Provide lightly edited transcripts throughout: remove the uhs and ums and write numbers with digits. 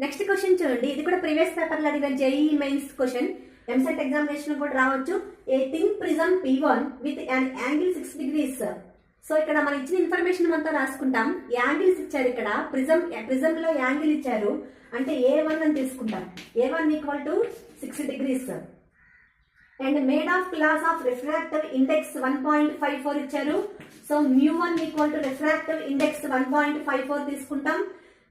Next question చూడండి. ఇది కూడా ప్రీవియస్ పేపర్ లో అడిగిన JEE mains question, EAMCET examination కూడా రావచ్చు. A thin prism P1 with an angle 6 degrees. So ఇక్కడ మనం ఇచ్చిన ఇన్ఫర్మేషన్ మనతో రాసుకుంటాం. యాంగిల్స్ ఇచ్చారు, ఇక్కడ ప్రిజం లో యాంగిల్ ఇచ్చారు అంటే A1 అని తీసుకుంటాం. A1 equal to 6 degrees and made of glass of refractive index 1.54 ఇచ్చారు. So μ1 equal to refractive index 1.54 తీసుకుంటాం.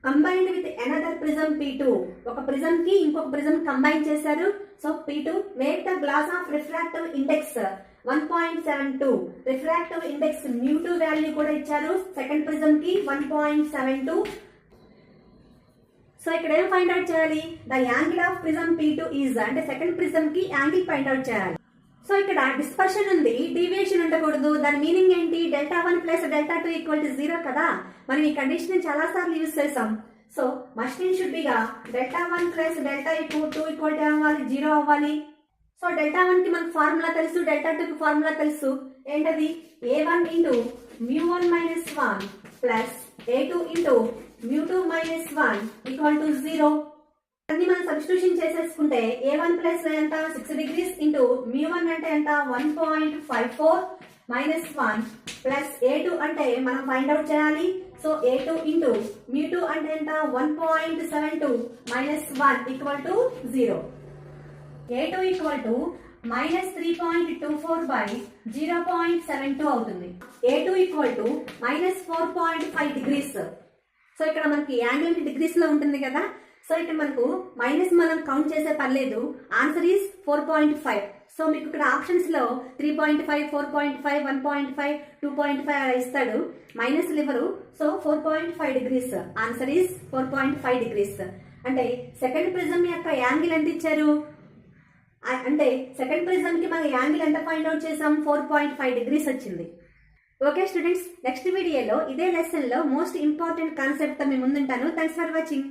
Combined with another prism P2, ఒక ప్రిజం కి ఇంకొక ప్రిజం కంబైన్ చేశారు. So P2 make the glass of refractive index 1.72, refractive index μ2 value కూడా ఇచ్చారు second prism కి 1.72. So ఇక్కడ ఏం ఫైండ్ అవుట్ చేయాలి? The angle of prism P2 is, అంటే సెకండ్ ప్రిజం కి యాంగిల్ ఫైండ్ అవుట్ చేయాలి. సో ఇక్కడ డిస్పర్షన్ ఉంది, డీవియేషన్ ఉండకూడదు. దాని మీనింగ్ ఏంటి? Δ1 ప్లస్ Δ2 ఈక్వల్ టు 0 కదా. మనం ఈ కండిషన్ చాలా సార్లు యూజ్ చేసాం. సో మస్ట్ ఇన్ షుడ్ బిగా Δ1 ప్లస్ Δ2 ఈక్వల్ టు అవ్వాలి, 0 అవ్వాలి. సో Δ1 కి మనకు ఫార్ములా తెలుసు, Δ2 కి ఫార్ములా తెలుసు. ఏంటది? A1 into μ1 minus 1 plus A2 into μ2 minus 1 equal to 0. అన్ని మనం సబ్స్టిట్యూషన్ చేసేసుకుంటే A1 ప్లస్ ఎంత? 6 degrees ఇంటూ μ1 అంటే ఎంత? 1.54 మైనస్ 1 ప్లస్ A2 అంటే మనం ఫైండ్ అవుట్ చేయాలి. సో A2 ఇంటూ μ2 అంటే ఎంత? 1.72 minus 1 equal to 0. A2 equal to minus 3.24 by 0.72 అవుతుంది. A2 equal to minus 4.5 degrees. So ఇక్కడ మనకి యాంగిల్ డిగ్రీస్ లో ఉంటుంది కదా. సో ఇక్కడ మనకు మైనస్ మనం కౌంట్ చేసే పర్లేదు. Answer is 4.5. సో మీకు ఇక్కడ ఆప్షన్స్ లో 3.5, 4.5, 1.5, 2.5 అలా ఇస్తాడు, minus liver. So 4.5 degrees, answer is 4.5 degrees. అంటే సెకండ్ ప్రిజం యొక్క యాంగిల్ ఎంత ఇచ్చారు? అంటే సెకండ్ ప్రిజం కి మనం యాంగిల్ ఎంత ఫైండ్ అవుట్ చేసాం? 4.5 degrees వచ్చింది. ఓకే స్టూడెంట్స్, నెక్స్ట్ వీడియోలో ఇదే లెసన్ లో మోస్ట్ ఇంపార్టెంట్ కాన్సెప్ట్ తో మీ ముందుంటాను. Thanks for watching.